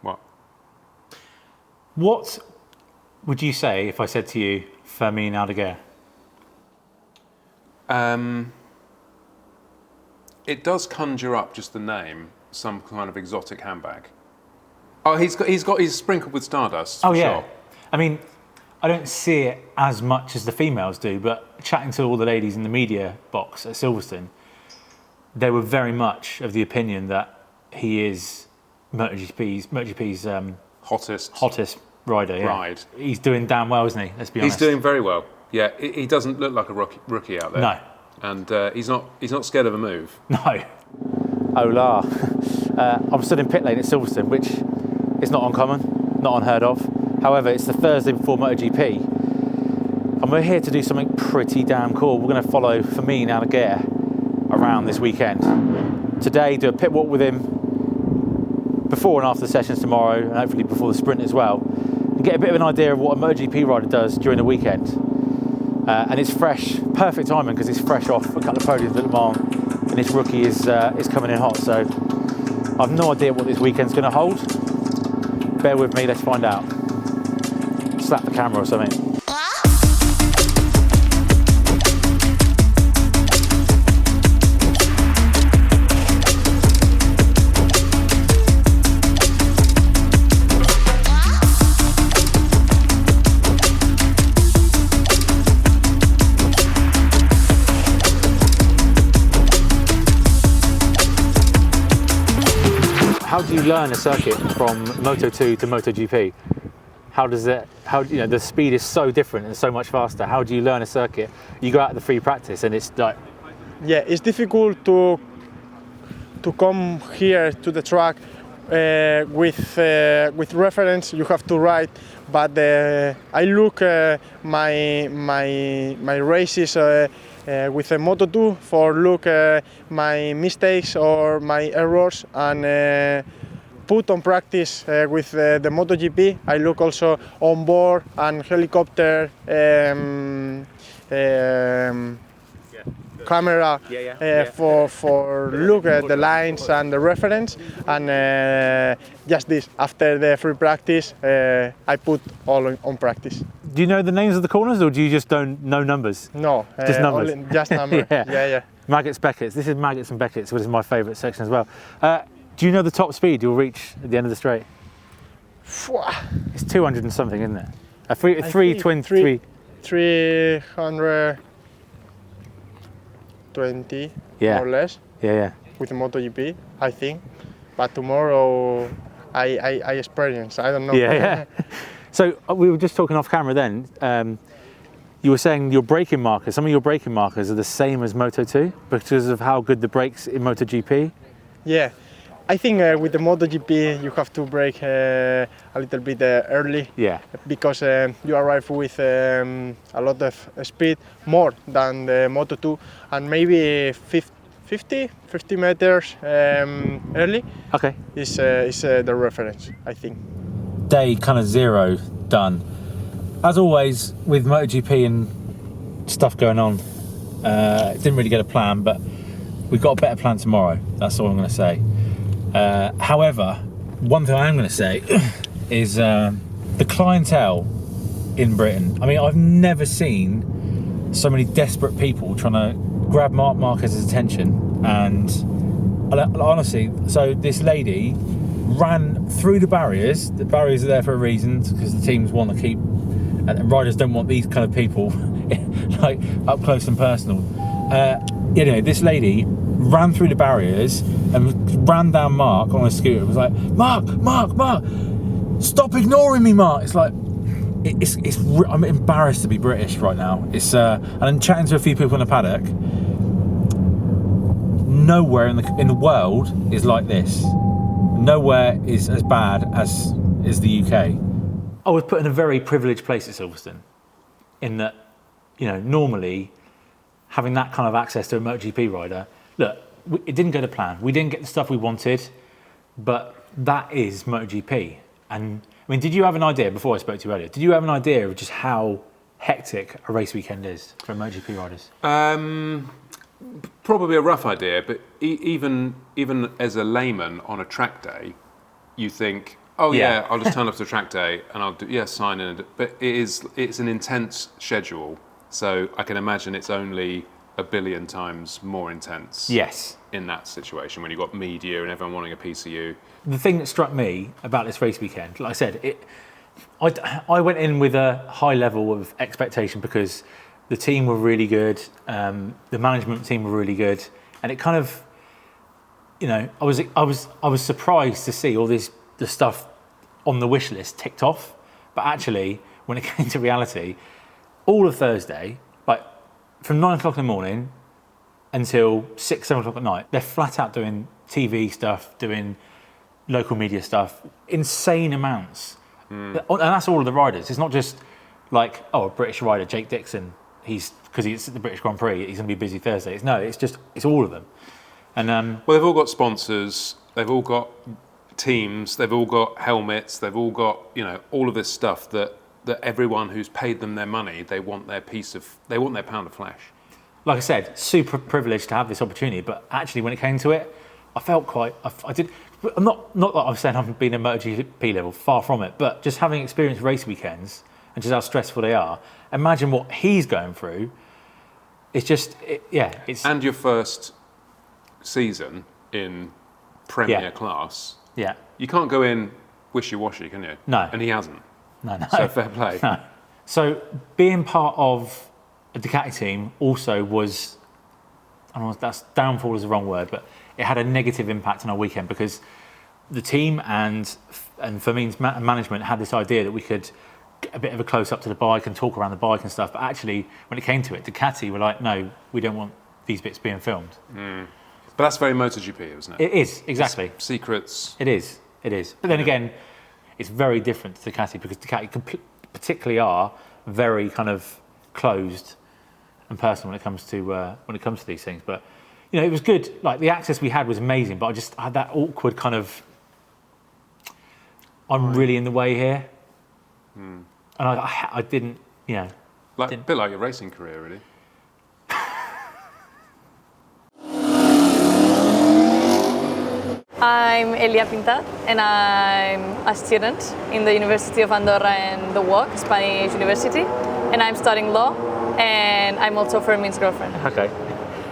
What? What would you say if I said to you, Fermin Aldeguer? It does conjure up just the name, some kind of exotic handbag. Oh, he's sprinkled with stardust. Oh for yeah. Sure. I mean, I don't see it as much as the females do, but chatting to all the ladies in the media box at Silverstone, they were very much of the opinion that he is MotoGP's hottest rider. Yeah. He's doing damn well, isn't he? Let's be honest. He's doing very well. Yeah, he doesn't look like a rookie out there. No. And he's not scared of a move. No. Hola. I'm stood in pit lane at Silverstone, which is not uncommon, not unheard of. However, it's the Thursday before MotoGP, and we're here to do something pretty damn cool. We're going to follow Fermin Aldeguer around this weekend. Today, do a pit walk with him before and after the sessions tomorrow, and hopefully before the sprint as well, and get a bit of an idea of what a MotoGP rider does during the weekend. And it's fresh, perfect timing because it's fresh off a couple of podiums at Le Mans, and this rookie is coming in hot. So I've no idea what this weekend's going to hold. Bear with me, let's find out. Slap the camera or something. How do you learn a circuit from Moto2 to MotoGP? The speed is so different and so much faster. How do you learn a circuit? You go out to the free practice and it's like... Yeah, it's difficult to come here to the track with reference. You have to ride, but I look my races with a Moto2 for look my mistakes or my errors and put on practice with the MotoGP. I look also on board and helicopter camera for look at the lines and the reference, and just this after the free practice I put all on practice. Do you know the names of the corners, or do you just don't know numbers? No, just numbers. Just numbers. yeah. Maggots, Beckett's. This is Maggots and Beckett's, which is my favourite section as well. Do you know the top speed you'll reach at the end of the straight? It's 200 and something, isn't it? 320. 320, more or less. Yeah. With the MotoGP, I think. But tomorrow I experience. I don't know. Yeah. So we were just talking off camera then. You were saying your braking markers, some of your braking markers are the same as Moto2 because of how good the brakes in MotoGP? Yeah, I think with the MotoGP you have to brake a little bit early. Yeah. Because you arrive with a lot of speed, more than the Moto2, and maybe 50 meters early. Okay. Is the reference, I think. Day kind of zero done. As always with MotoGP and stuff going on, didn't really get a plan, but we've got a better plan tomorrow. That's all I'm going to say. However, one thing I am going to say is the clientele in Britain. I mean, I've never seen so many desperate people trying to grab Marc Marquez's attention, and honestly, so this lady ran through the barriers. The barriers are there for a reason, because the teams want to keep, and riders don't want these kind of people like up close and personal. Anyway, this lady ran through the barriers and ran down Mark on a scooter. It was like, Mark, stop ignoring me, Mark. It's like, I'm embarrassed to be British right now. And I'm chatting to a few people in the paddock. Nowhere in the world is like this. Nowhere is as bad as the UK. I was put in a very privileged place at Silverstone, in that, normally having that kind of access to a MotoGP rider, look, it didn't go to plan. We didn't get the stuff we wanted, but that is MotoGP. And I mean, did you have an idea, before I spoke to you earlier, did you have an idea of just how hectic a race weekend is for MotoGP riders? Probably a rough idea, but even as a layman on a track day, you think, Oh Yeah. yeah, I'll just turn up to track day and I'll sign in. But it's an intense schedule, so I can imagine it's only a billion times more intense. Yes. In that situation when you've got media and everyone wanting a piece of you. The thing that struck me about this race weekend, like I said, I went in with a high level of expectation because the team were really good, the management team were really good, and it kind of, you know, I was surprised to see all the stuff on the wish list ticked off, but actually, when it came to reality, all of Thursday, like from 9 o'clock in the morning until 6, 7 o'clock at night, they're flat out doing TV stuff, doing local media stuff, insane amounts. And that's all of the riders. It's not just like, oh, a British rider, Jake Dixon, because he's at the British Grand Prix, he's going to be busy Thursday. It's all of them. And well, they've all got sponsors, they've all got teams, they've all got helmets, they've all got, you know, all of this stuff that everyone who's paid them their money, they want their pound of flesh. Like I said, super privileged to have this opportunity, but actually when it came to it, I felt not that I'm saying I've been at MotoGP level, far from it, but just having experienced race weekends and just how stressful they are, imagine what he's going through. It's just, it's... And your first season in Premier class. Yeah. You can't go in wishy-washy, can you? No. And he hasn't. No. So fair play. No. So being part of a Ducati team also was, I don't know, that's downfall is the wrong word, but it had a negative impact on our weekend because the team and Fermin's management had this idea that we could get a bit of a close up to the bike and talk around the bike and stuff. But actually, when it came to it, Ducati were like, no, we don't want these bits being filmed. But that's very MotoGP, isn't it? It is, exactly. It's secrets. It is. But then again, it's very different to Ducati because Ducati particularly are very kind of closed and personal when it comes to these things. But you know, it was good. Like the access we had was amazing, but I had that awkward kind of, I'm really in the way here, and I didn't, you know, a bit like your racing career, really. I'm Elia Pinta and I'm a student in the University of Andorra and the UOC, Spanish University, and I'm studying law and I'm also Fermin's girlfriend. Okay.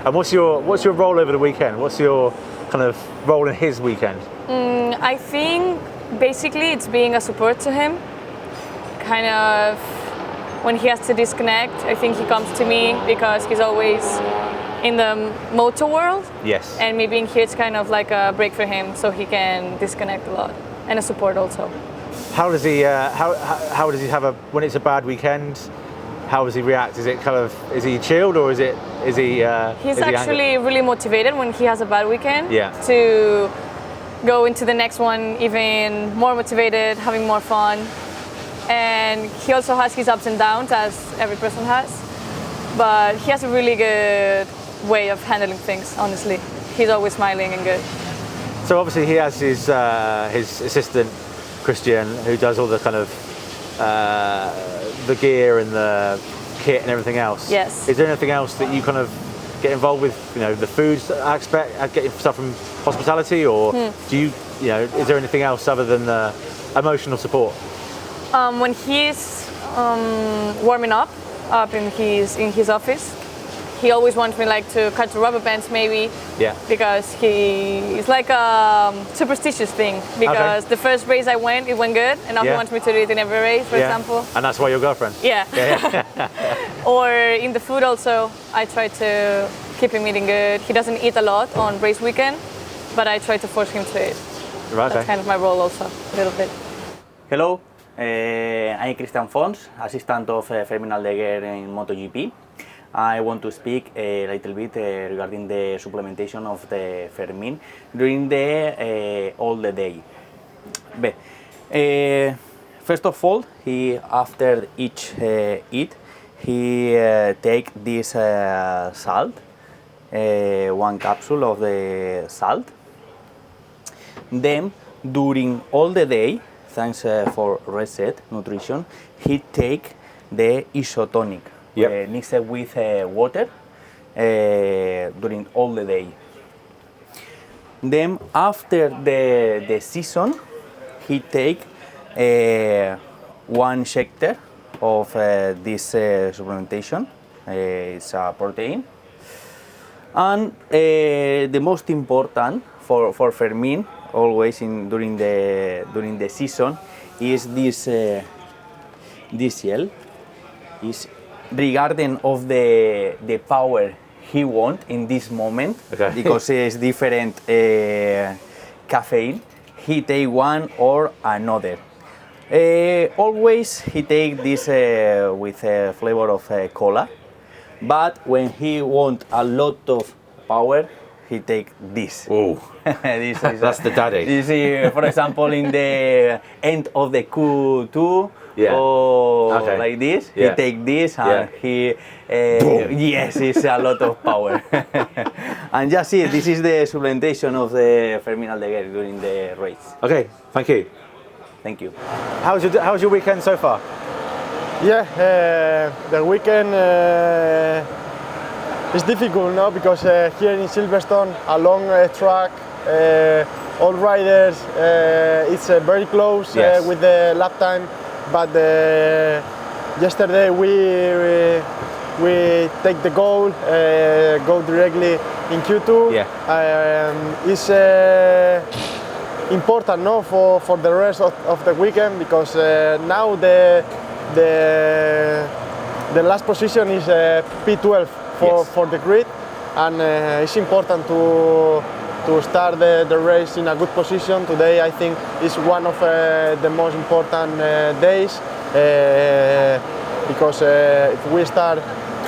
And what's your role over the weekend? What's your kind of role in his weekend? I think basically it's being a support to him. Kind of when he has to disconnect, I think he comes to me because he's always in the moto world. Yes. And me being here, it's kind of like a break for him, so he can disconnect a lot, and a support also. How does he? How does he have when it's a bad weekend? How does he react? Is he chilled or is he? He's actually really motivated when he has a bad weekend. Yeah. To go into the next one even more motivated, having more fun, and he also has his ups and downs as every person has, but he has a really good way of handling things, honestly. He's always smiling and good. So obviously he has his assistant, Christian, who does all the kind of the gear and the kit and everything else. Yes. Is there anything else that you kind of get involved with, you know, the food aspect, getting stuff from hospitality, or do you know, is there anything else other than the emotional support? When he's warming up in his office, he always wants me like to cut the rubber bands maybe. Yeah. Because it's like a superstitious thing. Because the first race I went, it went good, and now he wants me to do it in every race, for example. And that's why you're girlfriend. Yeah. Or in the food also, I try to keep him eating good. He doesn't eat a lot on race weekend, but I try to force him to eat. Right. That's kind of my role also, a little bit. Hello, I'm Christian Fons, assistant of Fermin Aldeguer in MotoGP. I want to speak a little bit regarding the supplementation of the Fermin during the all the day. But, first of all, after each eat, he take this salt, one capsule of the salt. Then, during all the day, thanks for reset nutrition, he take the isotonic. Mixed with water during all the day. Then after the season, he take one sector of this supplementation. It's a protein. And the most important for Fermin, always during the season, is this gel. Is regarding of the power he want in this moment, Okay. because it's different caffeine. He take one or another. Always he take this with a flavor of cola, but when he want a lot of power, he take this. Oh, This is that's the daddy. This is, for example, in the end of the Q2, Yeah. or Okay. like this, Yeah. he take this and Yeah. he, yes, it's a lot of power. And just see, this is the supplementation of the Fermin Aldeguer during the race. okay. Thank you. Thank you. How's your weekend so far? Yeah, the weekend is difficult now because here in Silverstone, a long track, all riders, it's very close Yes. with the lap time. But yesterday we take the goal, go directly in Q2. Yeah. It's important, no, for the rest of the weekend, because now the last position is P12 Yes. for the grid, and it's important to start the race in a good position. Today I think is one of the most important days, because if we start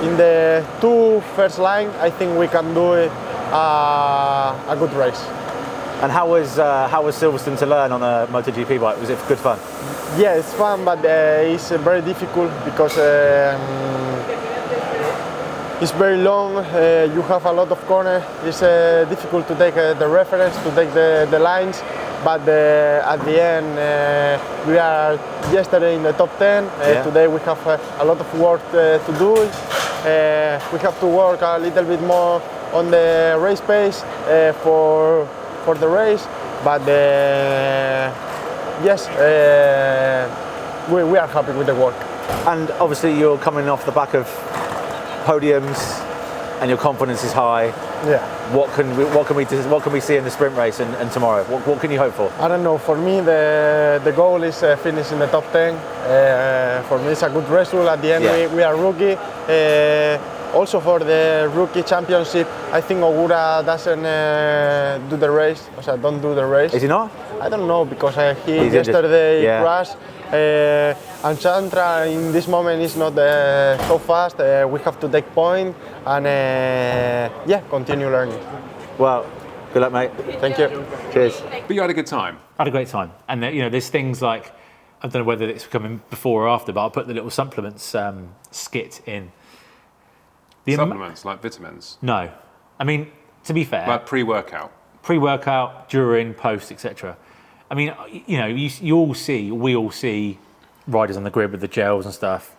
in the two first line, I think we can do a good race. And how was Silverstone to learn on a MotoGP bike? Was it good fun? Yeah, it's fun, but it's very difficult because it's very long. You have a lot of corners. It's difficult to take the reference, to take the lines. But at the end, we are yesterday in the top 10. Yeah. Today we have a lot of work to do. We have to work a little bit more on the race pace for the race. But yes, we are happy with the work. And obviously you're coming off the back of podiums, and your confidence is high. Yeah. What can we see in the sprint race and tomorrow? What can you hope for? I don't know. For me, the goal is finish in the top 10. For me, it's a good result. At the end, Yeah. we are rookie. Also for the rookie championship, I think Ogura doesn't do the race. Don't do the race. Is he not? I don't know, because he He's injured. yesterday Yeah. crashed. And Chantra in this moment is not so fast. We have to take point and yeah, continue learning. Well, good luck, mate. Thank you. Cheers. But you had a good time. I had a great time, and there's things like, I don't know whether it's coming before or after, but I'll put the little supplements skit in. Supplements like vitamins, No, I mean, to be fair, like pre-workout. pre-workout, during, post, etc. I mean, we all see riders on the grid with the gels and stuff,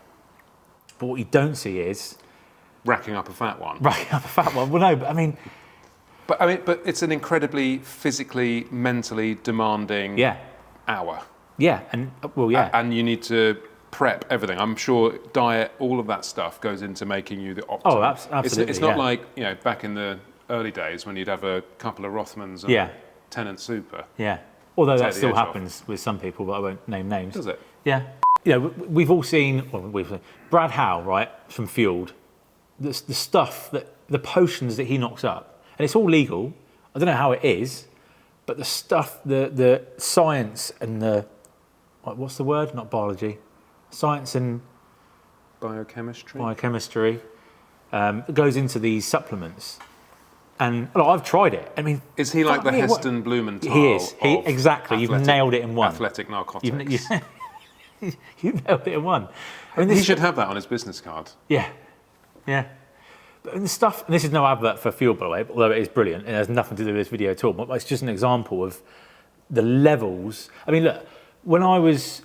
but what you don't see is Racking up a fat one. racking up a fat one. Well, no, but I mean, But it's an incredibly physically, mentally demanding yeah, hour. and well, yeah, And you need to prep everything. I'm sure diet, all of that stuff goes into making you the optimal. Oh, absolutely, It's not yeah. like, back in the early days when you'd have a couple of Rothmans and Yeah. Tennant Super. yeah. Although Take that the still edge off. happens with some people, but I won't name names. Does it? Yeah. We've all seen, Brad Howe, right, from Fueled, the stuff, the potions that he knocks up, and it's all legal. I don't know how it is, but the stuff, the science and what's the word? Not biology. Science and biochemistry goes into these supplements. And look, I've tried it. I mean, Is he like fuck the me, what- Heston Blumenthal? He is. of Exactly. You've nailed it in one. Athletic narcotics. You nailed it in one. I mean, He should have that on his business card. Yeah. But the stuff, and this is no advert for Fuel, by the way, although it is brilliant, and it has nothing to do with this video at all, but it's just an example of the levels. I mean, look, when I was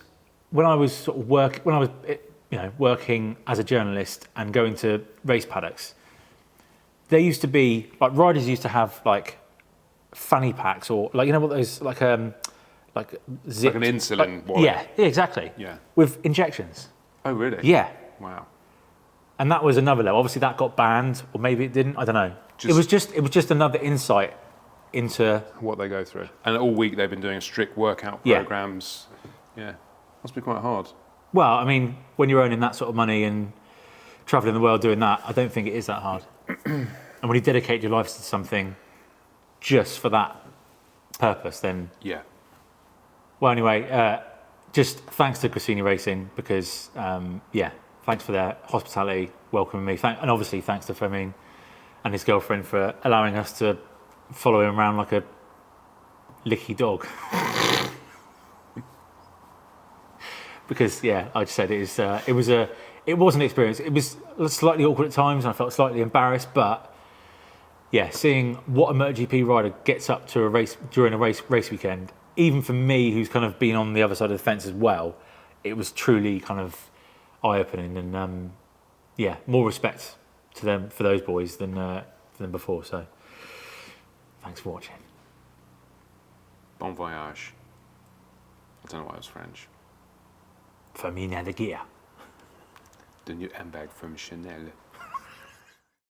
working as a journalist and going to race paddocks, there used to be, like, riders used to have, like, fanny packs, or, like, what those, like like zipped, Like an insulin wallet. Yeah, exactly. Yeah. With injections. Oh, really? Yeah. Wow. And that was another level. Obviously, that got banned, or maybe it didn't. I don't know. It was just another insight into what they go through. And all week they've been doing strict workout Yeah. programs. Yeah. Must be quite hard. Well, I mean, when you're earning that sort of money and traveling the world doing that, I don't think it is that hard. And when you dedicate your life to something just for that purpose, then Yeah. well, anyway, just thanks to Grassini Racing because thanks for their hospitality, welcoming me, and obviously thanks to Fermin and his girlfriend for allowing us to follow him around like a licky dog. Because I just said it was an experience. It was slightly awkward at times, and I felt slightly embarrassed. But seeing what a MotoGP rider gets up to a race during a race weekend, even for me, who's kind of been on the other side of the fence as well, it was truly kind of eye-opening, and more respect to them for those boys than before. So, thanks for watching. Bon voyage. I don't know why it was French. Fermin Aldeguer. The new handbag from Chanel.